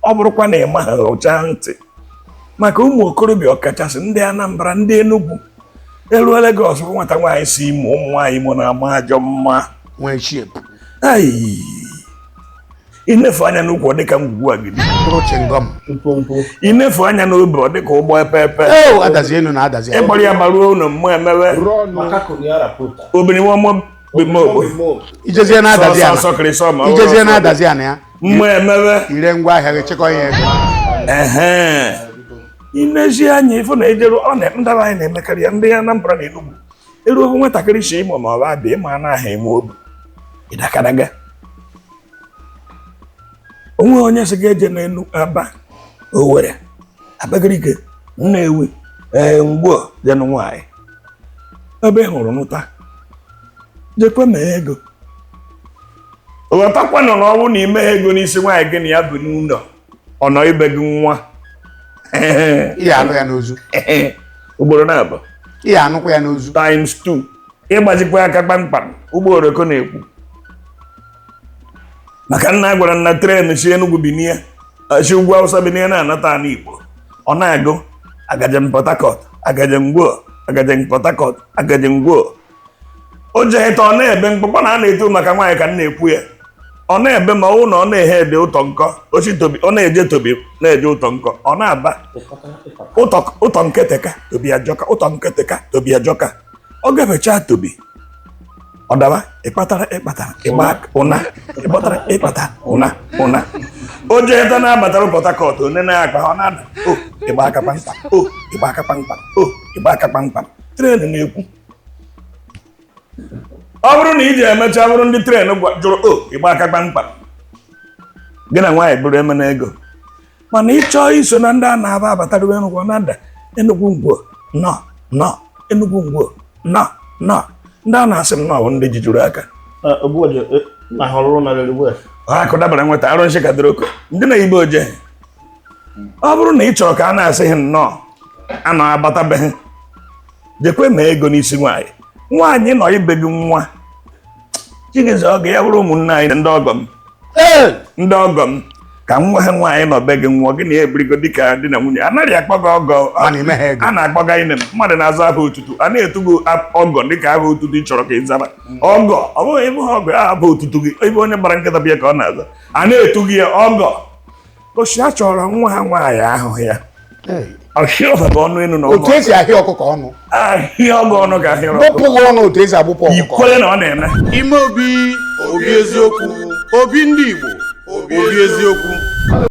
ọ bụrụkwa na ịma ha ụcha ntị maka ụmụ okorobịa ọkachasị ndị Anambra ndị Enugu elu Lagos bụ nwata nwaanyị si ime ụmụ nwaanyị mụ na-ama ajọ mma nwee shape inefu anya n'ụkwụ dịka ngwugwu agidi inefu anya n'obi ọ dịka ụgbọ epepe adazi enu na adazi ịgbara ya gbaruo ụlọ mmụọ emewe obìnrin wọn mọ ijezie na adazi ana ijezie na adazi ana ya mmụọ emewe ire ngwa ahịa gị chekọ ya ego inezi anya ifo na ejere ọ na ndaba anyị na-emekarị ya ndị Anambra na Enugu eruo ogo nwatakịrị si ịmụ ma ọ bụ abịa ịma na aha eme obi ịdakadaga onwe onye si ga-eje n'Enugu Aba Owerri Abakaliki Nnewi Ngwo jenụ nwaanyị ebe hụrụ nụta jekwe mee ego ghọtakwa nọ n'ọnwụ na ime ego n'isi nwaanyị gị na ya bụ n'ụlọ ọ nọ ibe gị nwa ihe anụ ya n'ozu ugboro na-abụ ihe anụkwa ya n'ozu times 2 ịgbajikwa aka kpamkpam ugboro eko na-ekwu maka nna gwara nna tren si Enugu binie si ugwu Awụsa binie na-anata ana Igbo ọ na-agụ agajem Port Harcourt agajem Ngwo agajem Port Harcourt agajem Ngwo o jeheta ọ na-ebe mkpụkpọ na a na-eto maka nwaanyị ka m na-ekwu ya ọ na-ebe ma ọ na ọ na-ehe ede ụtọ nkọ ochi tobi ọ na-eje tobi na-eje ụtọ nkọ ọ na-aba ụtọ nketeka tobi ajọka ụtọ nketeka tobi ajọka ọ gafecha tobi ọ daba ịkpatara ịgba ụna ịkpatara ịkpata ụna o jeheta na-abatara Port Harcourt one na-akpa ọ na-ada ịgba aka kpamkpam ịgba aka kpamkpam ịgba aka kpamkpam tren na-ekwu ọ bụrụ na iji emecha bụrụ ndị tren jụrụ ịgba aka kpamkpam gị na nwaanyị bụrụ eme na ego mana ịchọọ iso na ndị a na-aba abatara Enugu na-ada Enugu Ngwo nọ Enugu Ngwo nọ ndị a na-asị m nọ ndị jijuru aka akụ dabara nweta arụ nshikadoroko ndị na-ibe oje ọ bụrụ na ị chọrọ ka a na-asịghị nnọọ a na-abatabeghị jekwe mee ego n'isi nwaanyị nọ ibe gị nwa Chinyeze oge ya bụrụ ụmụnne anyị ndị ọgọ m ka nwa ha nwaanyị nọ be gị nwa gị na ya ebirigo dịka di na nwunye anaghị akpọga ọgọ a na-akpọga ine mmadụ na-aza aha otutu a na-etugo ọgọ dịka aha otutu ị chọrọ ka ị zaba ọgọ ọ bụghị ebe ọgọ aha bụ otutu gị ebe onye gbara nkịta bịa ka ọ na-aza a na-etu gị ya ọgọ gosi a chọrọ nwa ha nwaanyị ahụ ya ahịa ọgọ ọnụ enu na otu esi ahịa ọkụkọ ọnụ ahịa ọgọ ọnụ ka ahịa gbụpụ ọnụ otu esi agbụpụ ọkụkọ ikwere na ọ na-eme ime obi eziokwu obi ndị Igbo obi eziokwu